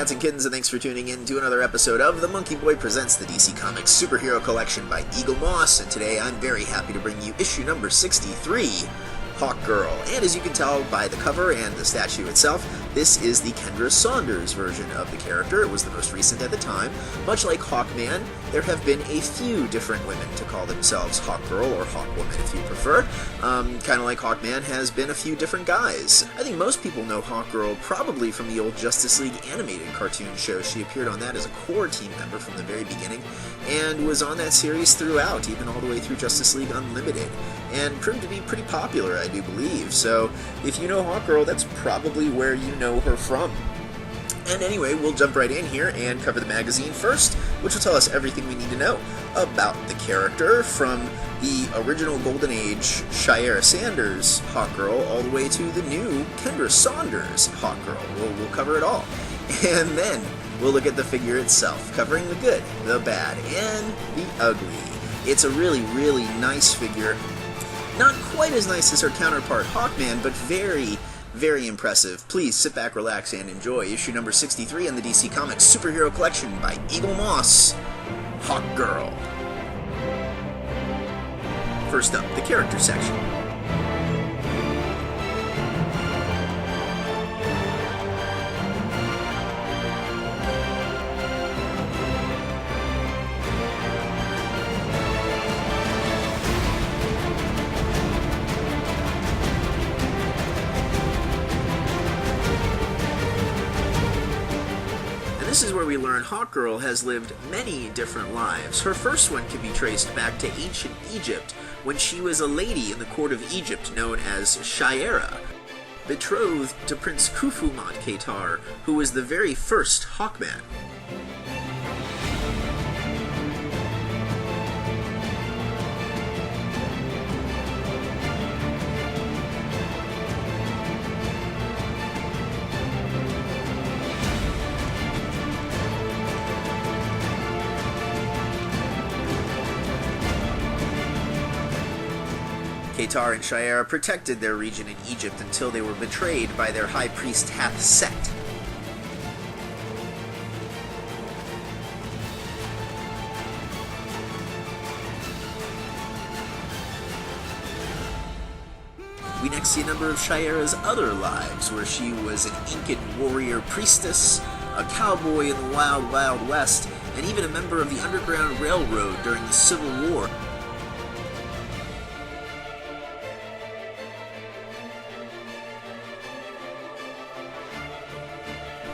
cats and kittens, and thanks for tuning in to another episode of The MonkeyBoy Presents the DC Comics Superhero Collection by Eaglemoss, and today I'm very happy to bring you issue number 63, Hawkgirl. And as you can tell by the cover and the statue itself, this is the Kendra Saunders version of the character. It was the most recent at the time. Much like Hawkman, there have been a few different women to call themselves Hawkgirl, or Hawkwoman if you prefer. Kind of like Hawkman has been a few different guys. I think most people know Hawkgirl probably from the old Justice League animated cartoon show. She appeared on that as a core team member from the very beginning, and was on that series throughout, even all the way through Justice League Unlimited, and proved to be pretty popular, I do believe. So if you know Hawkgirl, that's probably where you know her from. And anyway, we'll jump right in here and cover the magazine first, which will tell us everything we need to know about the character, from the original Golden Age Chay-Ara Sanders Hawkgirl all the way to the new Kendra Saunders Hawkgirl. We'll cover it all. And then we'll look at the figure itself, covering the good, the bad, and the ugly. It's a really, really nice figure. Not quite as nice as her counterpart Hawkman, but very, very impressive. Please sit back, relax, and enjoy issue number 63 in the DC Comics Superhero Collection by Eaglemoss, Hawkgirl. First up, the character section. This is where we learn Hawkgirl has lived many different lives. Her first one can be traced back to ancient Egypt, when she was a lady in the court of Egypt known as Chay-Ara, betrothed to Prince Khufu-Mont Qatar, who was the very first Hawkman. Qatar and Chay-Ara protected their region in Egypt until they were betrayed by their high priest Set. We next see a number of Chay-Ara's other lives, where she was an Incan warrior priestess, a cowboy in the Wild Wild West, and even a member of the Underground Railroad during the Civil War.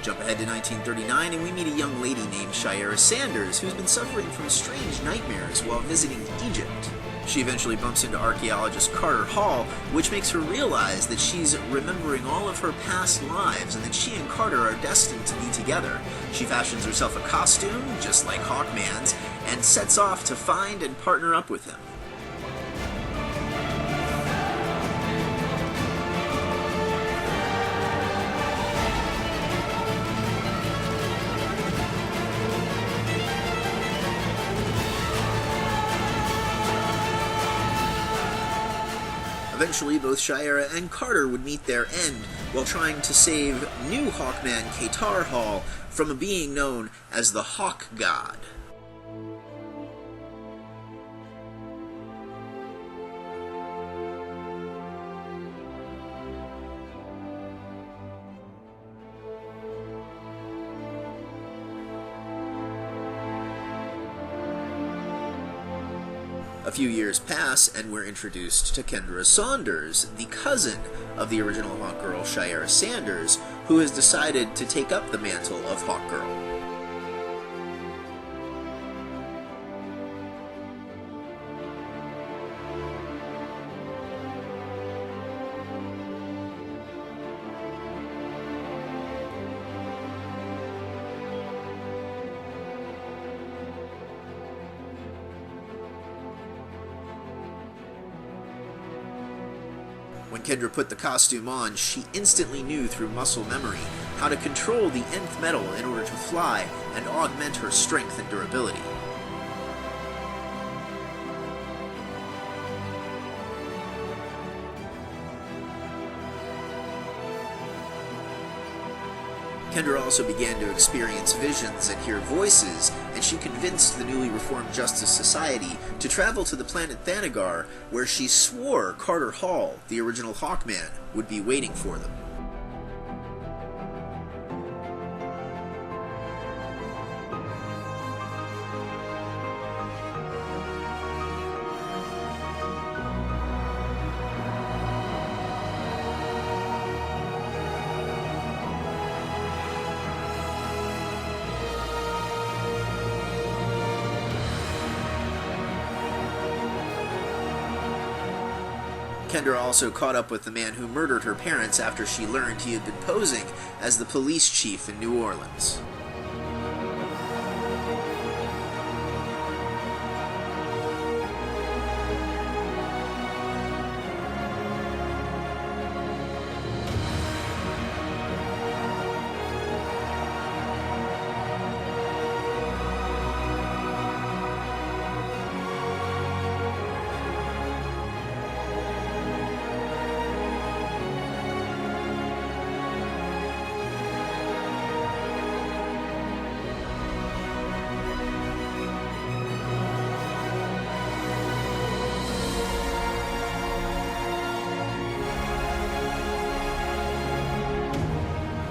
Jump ahead to 1939, and we meet a young lady named Chay-Ara Sanders, who's been suffering from strange nightmares while visiting Egypt. She eventually bumps into archaeologist Carter Hall, which makes her realize that she's remembering all of her past lives and that she and Carter are destined to be together. She fashions herself a costume, just like Hawkman's, and sets off to find and partner up with him. Eventually, both Chay-Ara and Carter would meet their end while trying to save new Hawkman Qatar Hall from a being known as the Hawk God. A few years pass, and we're introduced to Kendra Saunders, the cousin of the original Hawkgirl Chay-Ara Sanders, who has decided to take up the mantle of Hawkgirl. When Kendra put the costume on, she instantly knew through muscle memory how to control the nth metal in order to fly and augment her strength and durability. Kendra also began to experience visions and hear voices, and she convinced the newly reformed Justice Society to travel to the planet Thanagar, where she swore Carter Hall, the original Hawkman, would be waiting for them. Kendra also caught up with the man who murdered her parents after she learned he had been posing as the police chief in New Orleans.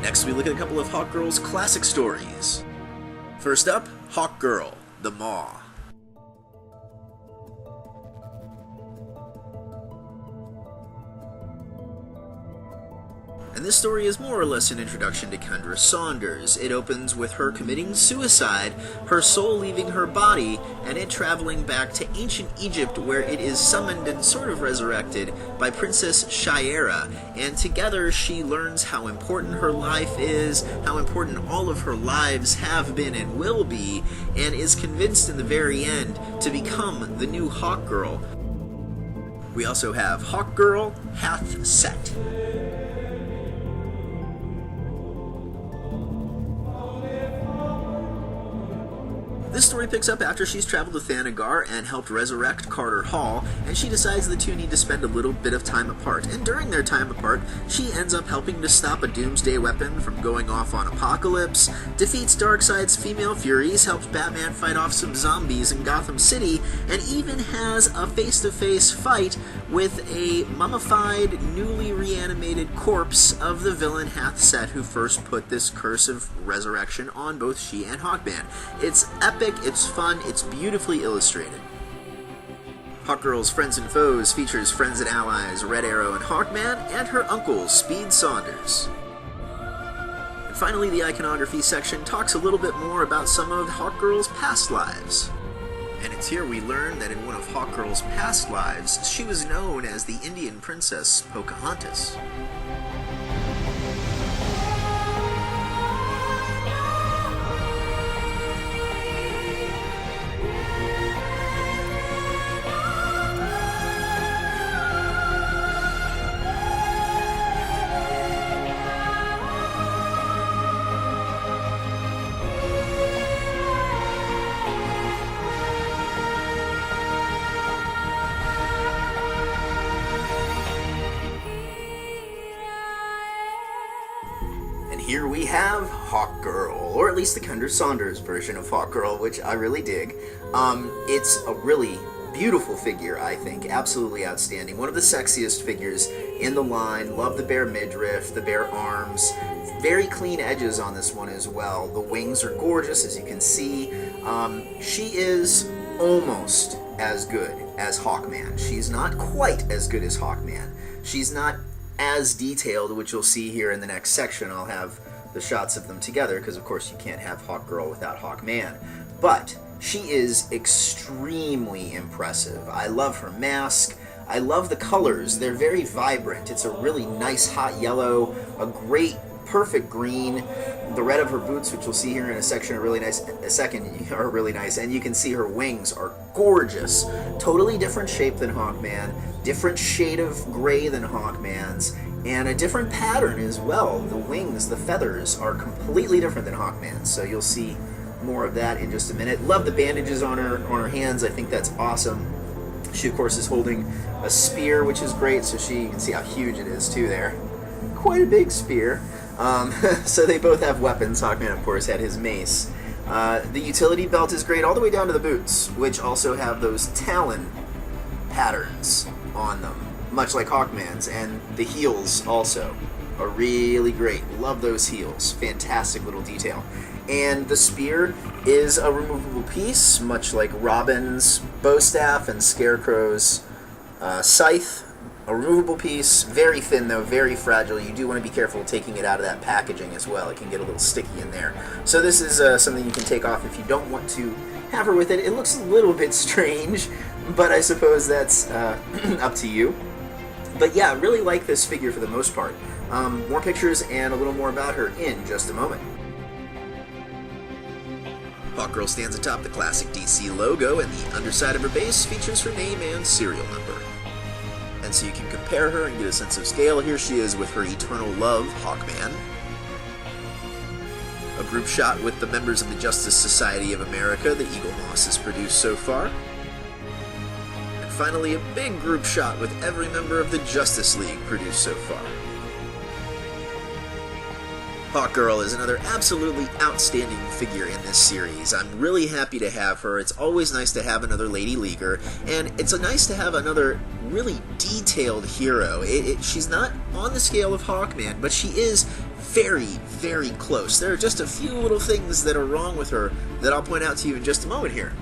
Next, we look at a couple of Hawkgirl's classic stories. First up, Hawkgirl, the Maw. And this story is more or less an introduction to Kendra Saunders. It opens with her committing suicide, her soul leaving her body, and it traveling back to ancient Egypt, where it is summoned and sort of resurrected by Princess Chay-Ara, and together she learns how important her life is, how important all of her lives have been and will be, and is convinced in the very end to become the new Hawkgirl. We also have Hawkgirl Hath Set. This story picks up after she's traveled to Thanagar and helped resurrect Carter Hall, and she decides the two need to spend a little bit of time apart. And during their time apart, she ends up helping to stop a doomsday weapon from going off on Apocalypse, defeats Darkseid's female Furies, helps Batman fight off some zombies in Gotham City, and even has a face-to-face fight with a mummified, newly reanimated corpse of the villain Hathset, who first put this curse of resurrection on both she and Hawkman. It's epic, it's fun, it's beautifully illustrated. Hawkgirl's Friends and Foes features friends and allies Red Arrow and Hawkman, and her uncle, Speed Saunders. And finally, the iconography section talks a little bit more about some of Hawkgirl's past lives. And it's here we learn that in one of Hawkgirl's past lives, she was known as the Indian princess Pocahontas. Here we have Hawkgirl, or at least the Kendra Saunders version of Hawkgirl, which I really dig. It's a really beautiful figure, I think. Absolutely outstanding. One of the sexiest figures in the line. Love the bare midriff, the bare arms. Very clean edges on this one as well. The wings are gorgeous, as you can see. She is almost as good as Hawkman. She's not quite as good as Hawkman. She's not as detailed, which you'll see here in the next section. I'll have the shots of them together, because of course you can't have Hawkgirl without Hawkman. But she is extremely impressive. I love her mask. I love the colors. They're very vibrant. It's a really nice hot yellow, a great, perfect green. The red of her boots, which you'll see here in a section, are really nice. Are really nice, and you can see her wings are gorgeous. Totally different shape than Hawkman, different shade of gray than Hawkman's, and a different pattern as well. The wings, the feathers, are completely different than Hawkman's, so you'll see more of that in just a minute. Love the bandages on her hands. I think that's awesome. She, of course, is holding a spear, which is great, so you can see how huge it is, too, there. Quite a big spear. So they both have weapons. Hawkman, of course, had his mace. The utility belt is great all the way down to the boots, which also have those talon patterns on them, much like Hawkman's, and the heels also are really great. Love those heels. Fantastic little detail. And the spear is a removable piece, much like Robin's bow staff and Scarecrow's scythe. A removable piece, very thin though, very fragile. You do want to be careful taking it out of that packaging as well. It can get a little sticky in there. So this is something you can take off if you don't want to have her with it. It looks a little bit strange, but I suppose that's up to you. But yeah, really like this figure for the most part. More pictures and a little more about her in just a moment. Hawkgirl stands atop the classic DC logo, and the underside of her base features her name and serial number. And so you can compare her and get a sense of scale. Here she is with her eternal love, Hawkman. A group shot with the members of the Justice Society of America that Eaglemoss has produced so far. And finally, a big group shot with every member of the Justice League produced so far. Hawkgirl is another absolutely outstanding figure in this series. I'm really happy to have her. It's always nice to have another Lady Leaguer, and it's nice to have another really detailed hero. She's not on the scale of Hawkman, but she is very, very close. There are just a few little things that are wrong with her that I'll point out to you in just a moment here.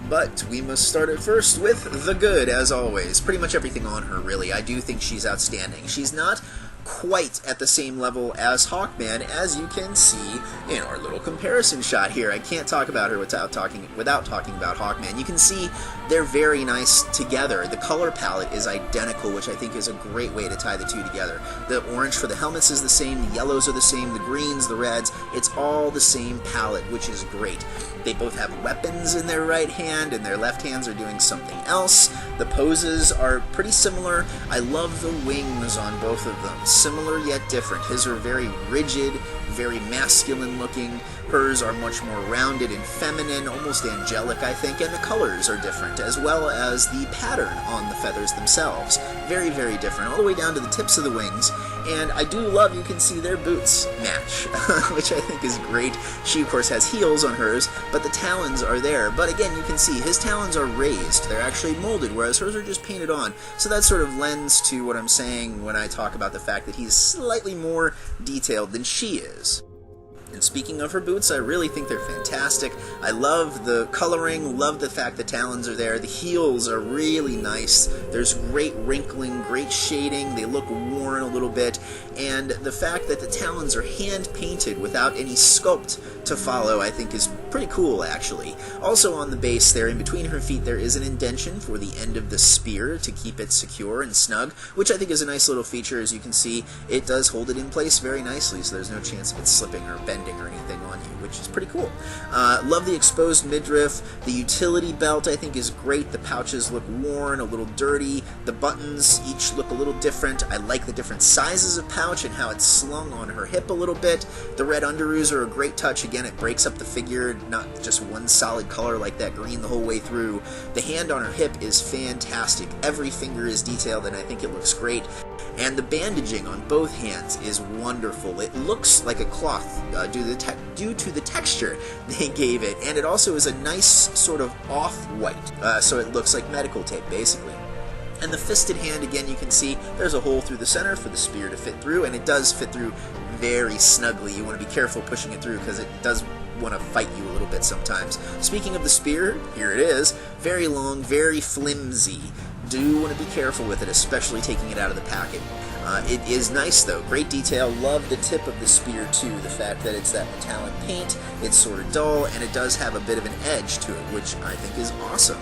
But we must start at first with the good, as always. Pretty much everything on her, really. I do think she's outstanding. She's not quite at the same level as Hawkman, as you can see in our little comparison shot here. I can't talk about her without talking about Hawkman. You can see they're very nice together. The color palette is identical, which I think is a great way to tie the two together. The orange for the helmets is the same, the yellows are the same, the greens, the reds, it's all the same palette, which is great. They both have weapons in their right hand, and their left hands are doing something else. The poses are pretty similar. I love the wings on both of them. Similar yet different. His are very rigid, very masculine looking. Hers are much more rounded and feminine, almost angelic, I think, and the colors are different, as well as the pattern on the feathers themselves. Very, very different, all the way down to the tips of the wings. And I do love, you can see their boots match, which I think is great. She, of course, has heels on hers, but the talons are there. But again, you can see his talons are raised. They're actually molded, whereas hers are just painted on. So that sort of lends to what I'm saying when I talk about the fact that he's slightly more detailed than she is. And speaking of her boots, I really think they're fantastic. I love the coloring, love the fact the talons are there. The heels are really nice. There's great wrinkling, great shading. They look worn a little bit. And the fact that the talons are hand-painted without any sculpt to follow, I think is pretty cool, actually. Also on the base there, in between her feet, there is an indentation for the end of the spear to keep it secure and snug, which I think is a nice little feature. As you can see, it does hold it in place very nicely, so there's no chance of it slipping or bending or anything on you, which is pretty cool. Love the exposed midriff. The utility belt, I think, is great. The pouches look worn, a little dirty. The buttons each look a little different. I like the different sizes of pouch and how it's slung on her hip a little bit. The red underoos are a great touch. Again, it breaks up the figure, not just one solid color like that green the whole way through. The hand on her hip is fantastic. Every finger is detailed, and I think it looks great. And the bandaging on both hands is wonderful. It looks like a cloth due to the texture they gave it, and it also is a nice sort of off-white, so it looks like medical tape, basically. And the fisted hand, again, you can see there's a hole through the center for the spear to fit through, and it does fit through very snugly. You want to be careful pushing it through because it does want to fight you a little bit sometimes. Speaking of the spear, here it is. Very long, very flimsy. Do want to be careful with it, especially taking it out of the packet. It is nice, though. Great detail. Love the tip of the spear, too. The fact that it's that metallic paint. It's sort of dull, and it does have a bit of an edge to it, which I think is awesome.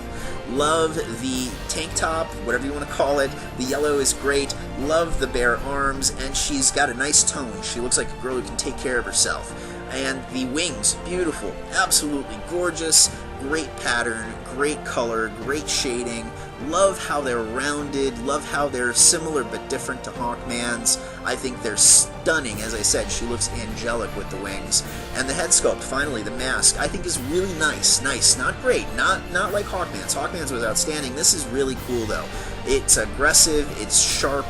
Love the tank top, whatever you want to call it. The yellow is great. Love the bare arms, and she's got a nice tone. She looks like a girl who can take care of herself. And the wings, beautiful. Absolutely gorgeous. Great pattern, great color, great shading. Love how they're rounded, love how they're similar but different to Hawkman's. I think they're stunning. As I said, she looks angelic with the wings. And the head sculpt, finally, the mask, I think is really nice. Nice, not great, not like Hawkman's. Hawkman's was outstanding. This is really cool, though. It's aggressive, it's sharp.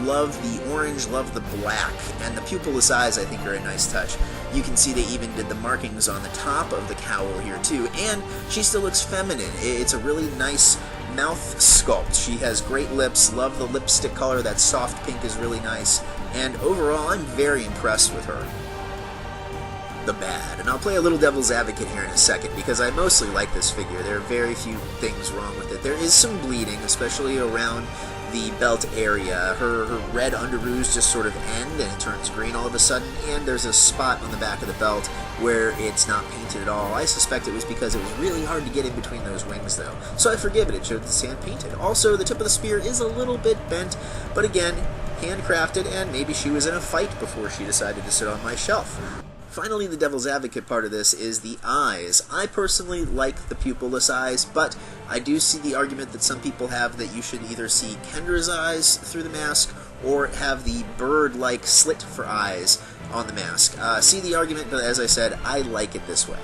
Love the orange, love the black, and the pupilless eyes I think are a nice touch. You can see they even did the markings on the top of the cowl here too, and she still looks feminine. It's a really nice mouth sculpt. She has great lips, love the lipstick color, that soft pink is really nice, and overall I'm very impressed with her. The bad, and I'll play a little devil's advocate here in a second because I mostly like this figure. There are very few things wrong with it. There is some bleeding, especially around the belt area. Her red underoos just sort of end and it turns green all of a sudden, and there's a spot on the back of the belt where it's not painted at all. I suspect it was because it was really hard to get in between those wings though, so I forgive it. It showed the hand painted. Also, the tip of the spear is a little bit bent, but again, handcrafted, and maybe she was in a fight before she decided to sit on my shelf. Finally, the devil's advocate part of this is the eyes. I personally like the pupilless eyes, but I do see the argument that some people have that you should either see Kendra's eyes through the mask or have the bird-like slit for eyes on the mask. See the argument, but as I said, I like it this way.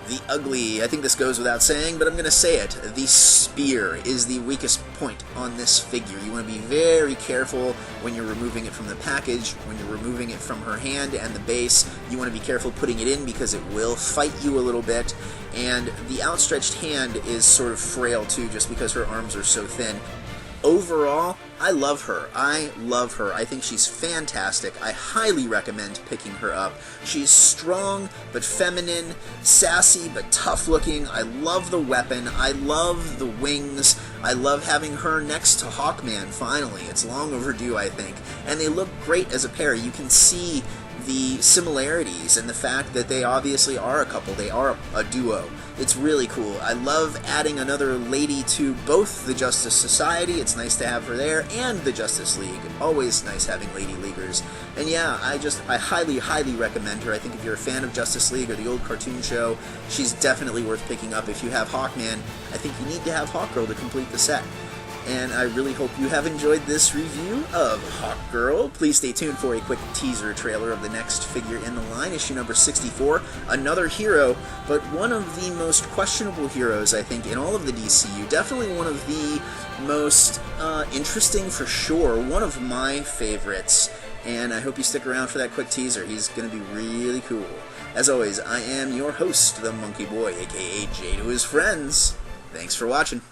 The ugly, I think this goes without saying, but I'm going to say it. The spear is the weakest point on this figure. You want to be very careful when you're removing it from the package, when you're removing it from her hand and the base. You want to be careful putting it in because it will fight you a little bit. And the outstretched hand is sort of frail too, just because her arms are so thin. Overall, I love her. I love her. I think she's fantastic. I highly recommend picking her up. She's strong but feminine, sassy but tough looking. I love the weapon. I love the wings. I love having her next to Hawkman, finally. It's long overdue, I think. And they look great as a pair. You can see the similarities and the fact that they obviously are a couple. They are a duo. It's really cool. I love adding another lady to both the Justice Society. It's nice to have her there, and the Justice League. Always nice having Lady Leaguers. And yeah, I highly, highly recommend her. I think if you're a fan of Justice League or the old cartoon show, she's definitely worth picking up. If you have Hawkman, I think you need to have Hawkgirl to complete the set. And I really hope you have enjoyed this review of Hawkgirl. Please stay tuned for a quick teaser trailer of the next figure in the line, issue number 64. Another hero, but one of the most questionable heroes, I think, in all of the DCU. Definitely one of the most interesting for sure. One of my favorites. And I hope you stick around for that quick teaser. He's going to be really cool. As always, I am your host, the Monkey Boy, aka Jay to his friends. Thanks for watching.